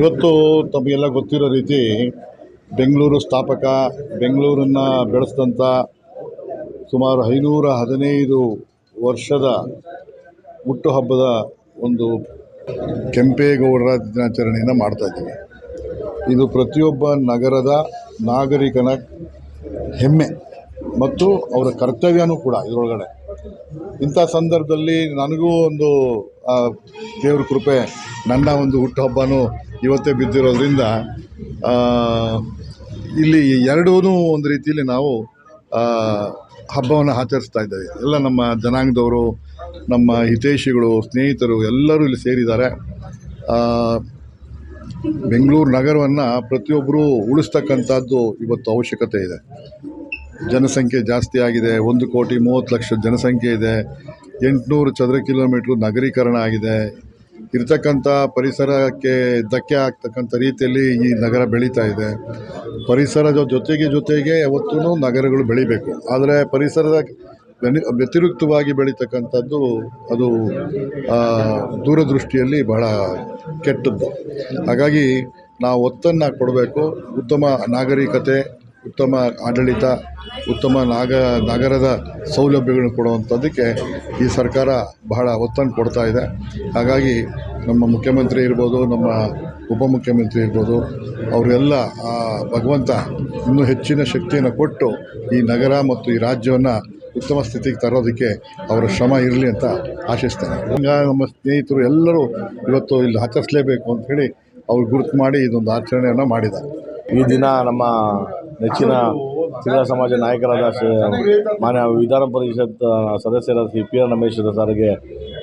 ಇವತ್ತು ತಮಗೆಲ್ಲ ಗೊತ್ತಿರೋ ರೀತಿ ಬೆಂಗಳೂರು ಸ್ಥಾಪಕ, ಬೆಂಗಳೂರನ್ನು ಬೆಳೆಸಿದಂಥ ಸುಮಾರು 515 ವರ್ಷದ ಹುಟ್ಟುಹಬ್ಬದ ಒಂದು ಕೆಂಪೇಗೌಡರ ದಿನಾಚರಣೆಯನ್ನು ಮಾಡ್ತಾಯಿದ್ದೀವಿ. ಇದು ಪ್ರತಿಯೊಬ್ಬ ನಗರದ ನಾಗರಿಕನ ಹೆಮ್ಮೆ ಮತ್ತು ಅವರ ಕರ್ತವ್ಯನೂ ಕೂಡ ಇದರೊಳಗಡೆ. ಇಂಥ ಸಂದರ್ಭದಲ್ಲಿ ನನಗೂ ಒಂದು ದೇವ್ರ ಕೃಪೆ, ನನ್ನ ಒಂದು ಹುಟ್ಟುಹಬ್ಬನೂ ಇವತ್ತೇ ಬಿದ್ದಿರೋದ್ರಿಂದ ಇಲ್ಲಿ ಎರಡೂ ಒಂದು ರೀತಿಯಲ್ಲಿ ನಾವು ಹಬ್ಬವನ್ನು ಆಚರಿಸ್ತಾ ಇದ್ದೇವೆ. ಎಲ್ಲ ನಮ್ಮ ಜನಾಂಗದವರು, ನಮ್ಮ ಹಿತೈಷಿಗಳು, ಸ್ನೇಹಿತರು ಎಲ್ಲರೂ ಇಲ್ಲಿ ಸೇರಿದ್ದಾರೆ. ಬೆಂಗಳೂರು ನಗರವನ್ನು ಪ್ರತಿಯೊಬ್ಬರೂ ಉಳಿಸ್ತಕ್ಕಂಥದ್ದು ಇವತ್ತು ಅವಶ್ಯಕತೆ ಇದೆ. ಜನಸಂಖ್ಯೆ ಜಾಸ್ತಿ ಆಗಿದೆ. 1,30,30,00,000 ಜನಸಂಖ್ಯೆ ಇದೆ. 800 ಚದರ ಕಿಲೋಮೀಟ್ರು ನಗರೀಕರಣ ಆಗಿದೆ. ಇರ್ತಕ್ಕಂಥ ಪರಿಸರಕ್ಕೆ ಧಕ್ಕೆ ಆಗ್ತಕ್ಕಂಥ ರೀತಿಯಲ್ಲಿ ಈ ನಗರ ಬೆಳೀತಾ ಇದೆ. ಪರಿಸರದ ಜೊತೆಗೆ ಯಾವತ್ತೂ ನಗರಗಳು ಬೆಳಿಬೇಕು. ಆದರೆ ಪರಿಸರದ ವ್ಯತಿರಿಕ್ತವಾಗಿ ಬೆಳೀತಕ್ಕಂಥದ್ದು ಅದು ದೂರದೃಷ್ಟಿಯಲ್ಲಿ ಬಹಳ ಕೆಟ್ಟದ್ದು. ಹಾಗಾಗಿ ನಾವು ಒತ್ತನ್ನು ಕೊಡಬೇಕು. ಉತ್ತಮ ನಾಗರಿಕತೆ, ಉತ್ತಮ ಆಡಳಿತ, ಉತ್ತಮ ನಗರದ ಸೌಲಭ್ಯಗಳನ್ನು ಕೊಡುವಂಥದ್ದಕ್ಕೆ ಈ ಸರ್ಕಾರ ಬಹಳ ಒತ್ತನ್ನು ಕೊಡ್ತಾ ಇದೆ. ಹಾಗಾಗಿ ನಮ್ಮ ಮುಖ್ಯಮಂತ್ರಿ ಇರ್ಬೋದು, ನಮ್ಮ ಉಪಮುಖ್ಯಮಂತ್ರಿ ಇರ್ಬೋದು, ಅವರೆಲ್ಲ ಭಗವಂತ ಇನ್ನೂ ಹೆಚ್ಚಿನ ಶಕ್ತಿಯನ್ನು ಕೊಟ್ಟು ಈ ನಗರ ಮತ್ತು ಈ ರಾಜ್ಯವನ್ನು ಉತ್ತಮ ಸ್ಥಿತಿಗೆ ತರೋದಕ್ಕೆ ಅವರ ಶ್ರಮ ಇರಲಿ ಅಂತ ಆಶಿಸ್ತೇನೆ. ಹಂಗೆ ನಮ್ಮ ಸ್ನೇಹಿತರು ಎಲ್ಲರೂ ಇವತ್ತು ಇಲ್ಲಿ ಆಚರಿಸಲೇಬೇಕು ಅಂಥೇಳಿ ಅವ್ರು ಗುರುತು ಮಾಡಿ ಇದೊಂದು ಆಚರಣೆಯನ್ನು ಮಾಡಿದ್ದಾರೆ. ಈ ದಿನ ನಮ್ಮ ನೆಚ್ಚಿನ ಸಿಂಗಳ ಸಮಾಜ ನಾಯಕರಾದ ಮಾನ್ಯ ವಿಧಾನ ಪರಿಷತ್ ಸದಸ್ಯರಾದ ಶ್ರೀ ಪಿ ಆರ್ ರಮೇಶ್ ಸರ್ಗೆ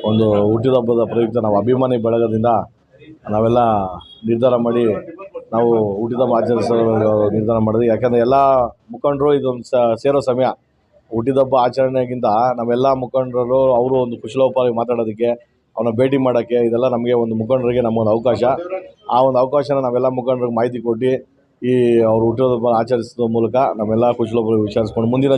ಒಂದು ಹುಟ್ಟಿದಹಬ್ಬದ ಪ್ರಯುಕ್ತ ನಾವು ಅಭಿಮಾನಿ ಬಳಗದಿಂದ ನಾವೆಲ್ಲ ನಿರ್ಧಾರ ಮಾಡಿ ನಾವು ಹುಟ್ಟಿದಹಬ್ಬ ಆಚರಿಸಲು ನಿರ್ಧಾರ ಮಾಡಿದ್ವಿ. ಯಾಕಂದರೆ ಎಲ್ಲ ಮುಖಂಡರು ಇದೊಂದು ಸೇರೋ ಸಮಯ. ಹುಟ್ಟಿದಹಬ್ಬ ಆಚರಣೆಗಿಂತ ನಾವೆಲ್ಲ ಮುಖಂಡರು ಅವರು ಒಂದು ಕುಶಲೋಪಾಗಿ ಮಾತಾಡೋದಕ್ಕೆ, ಅವನ್ನ ಭೇಟಿ ಮಾಡೋಕ್ಕೆ, ಇದೆಲ್ಲ ನಮಗೆ ಒಂದು ಮುಖಂಡರಿಗೆ ನಮಗೊಂದು ಅವಕಾಶ. ಆ ಒಂದು ಅವಕಾಶನ ನಾವೆಲ್ಲ ಮುಖಂಡರಿಗೆ ಮಾಹಿತಿ ಕೊಟ್ಟು ಈ ಅವರು ಹುಟ್ಟಿದಹಬ್ಬ ಆಚರಿಸೋದ್ರ ಮೂಲಕ ನಮ್ಮೆಲ್ಲ ಕುಶಲೋಪಾಗಿ ವಿಚಾರಿಸ್ಕೊಂಡು ಮುಂದಿನ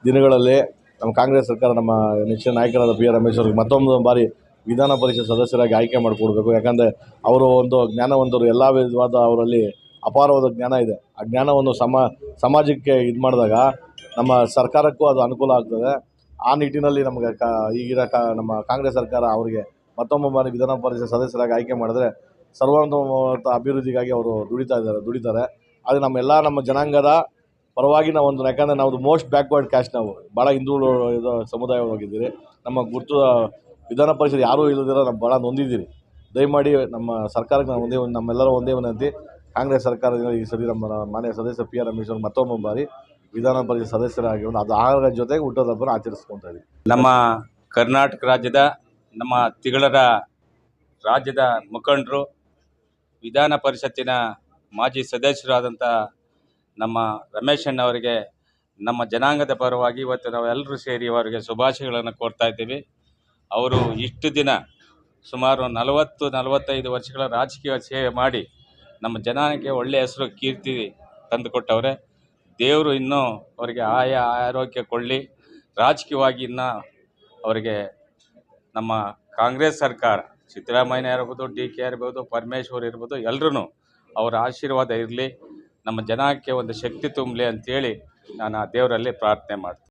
ದಿನಗಳಲ್ಲಿ ನಮ್ಮ ಕಾಂಗ್ರೆಸ್ ಸರ್ಕಾರ ನಮ್ಮ ನೆಚ್ಚಿನ ನಾಯಕರಾದ ಪಿ ಆರ್ ರಮೇಶ್ ಅವ್ರಿಗೆ ಮತ್ತೊಂದು ಬಾರಿ ವಿಧಾನ ಪರಿಷತ್ ಸದಸ್ಯರಾಗಿ ಆಯ್ಕೆ ಮಾಡಿಕೊಡ್ಬೇಕು. ಯಾಕಂದರೆ ಅವರು ಒಂದು ಜ್ಞಾನವಂತರು, ಎಲ್ಲ ವಿಧವಾದ ಅವರಲ್ಲಿ ಅಪಾರವಾದ ಜ್ಞಾನ ಇದೆ. ಆ ಜ್ಞಾನವನ್ನು ಸಮಾಜಕ್ಕೆ ಇದು ಮಾಡಿದಾಗ ನಮ್ಮ ಸರ್ಕಾರಕ್ಕೂ ಅದು ಅನುಕೂಲ ಆಗ್ತದೆ. ಆ ನಿಟ್ಟಿನಲ್ಲಿ ನಮಗೆ ಈಗಿನ ನಮ್ಮ ಕಾಂಗ್ರೆಸ್ ಸರ್ಕಾರ ಅವರಿಗೆ ಮತ್ತೊಮ್ಮೆ ಬಾರಿ ವಿಧಾನ ಪರಿಷತ್ ಸದಸ್ಯರಾಗಿ ಆಯ್ಕೆ ಮಾಡಿದ್ರೆ ಸರ್ವಾಂಗೀಣ ಅಭಿವೃದ್ಧಿಗಾಗಿ ಅವರು ದುಡಿತಾರೆ. ಆದರೆ ನಮ್ಮ ಜನಾಂಗದ ಪರವಾಗಿ ನಾವು ಒಂದು, ಯಾಕಂದರೆ ನಾವು ಮೋಸ್ಟ್ ಬ್ಯಾಕ್ವರ್ಡ್ ಕ್ಯಾಸ್ಟ್, ನಾವು ಭಾಳ ಹಿಂದುಳಿದ ಸಮುದಾಯವಾಗಿದ್ದೀರಿ. ನಮ್ಮ ಗುರುತು ವಿಧಾನ ಪರಿಷತ್ ಯಾರೂ ಇಲ್ಲದಿರೋ ನಾವು ಭಾಳ ನೊಂದಿದ್ದೀರಿ. ದಯಮಾಡಿ ನಮ್ಮ ಸರ್ಕಾರಕ್ಕೆ ನಾವು ನಮ್ಮೆಲ್ಲರೂ ಒಂದೇ ವಿನಂತಿ, ಕಾಂಗ್ರೆಸ್ ಸರ್ಕಾರದಿಂದ ಈ ಸರಿ ನಮ್ಮ ಮಾನ್ಯ ಸದಸ್ಯ ಪಿ ಆರ್ ರಮೇಶ್ ಅವರು ಮತ್ತೊಮ್ಮೆ ಬಾರಿ ವಿಧಾನ ಪರಿಷತ್ ಸದಸ್ಯರಾಗಿ ಅದು ಆಗ ಜೊತೆಗೆ ಹುಟ್ಟೋದಬ್ಬನ ಆಚರಿಸ್ಕೊತಾ ಇದ್ದೀವಿ. ನಮ್ಮ ಕರ್ನಾಟಕ ರಾಜ್ಯದ ನಮ್ಮ ತಿಗಳರ ರಾಜ್ಯದ ಮುಖಂಡರು, ವಿಧಾನ ಪರಿಷತ್ತಿನ ಮಾಜಿ ಸದಸ್ಯರಾದಂಥ ನಮ್ಮ ರಮೇಶ್ ಅಣ್ಣವರಿಗೆ ನಮ್ಮ ಜನಾಂಗದ ಪರವಾಗಿ ಇವತ್ತು ನಾವೆಲ್ಲರೂ ಸೇರಿ ಅವರಿಗೆ ಶುಭಾಶಯಗಳನ್ನು ಕೋರ್ತಾ ಇದ್ದೀವಿ. ಅವರು ಇಷ್ಟು ದಿನ ಸುಮಾರು 40-45 ವರ್ಷಗಳ ರಾಜಕೀಯ ಸೇವೆ ಮಾಡಿ ನಮ್ಮ ಜನಾಂಗಕ್ಕೆ ಒಳ್ಳೆಯ ಹೆಸರು, ಕೀರ್ತಿ ತಂದುಕೊಟ್ಟವ್ರೆ. ದೇವರು ಇನ್ನೂ ಅವರಿಗೆ ಆರೋಗ್ಯ ಕೊಳ್ಳಿ. ರಾಜಕೀಯವಾಗಿ ಇನ್ನೂ ಅವರಿಗೆ ನಮ್ಮ ಕಾಂಗ್ರೆಸ್ ಸರ್ಕಾರ, ಸಿದ್ದರಾಮಯ್ಯ ಇರ್ಬೋದು, ಡಿ ಕೆ ಇರ್ಬೋದು, ಪರಮೇಶ್ವರ್ ಇರ್ಬೋದು, ಎಲ್ಲರೂ ಅವರ ಆಶೀರ್ವಾದ ಇರಲಿ, ನಮ್ಮ ಜನಾಂಗಕ್ಕೆ ಒಂದು ಶಕ್ತಿ ತುಂಬಲಿ ಅಂತೇಳಿ ನಾನು ಆ ದೇವರಲ್ಲಿ ಪ್ರಾರ್ಥನೆ ಮಾಡ್ತೀನಿ.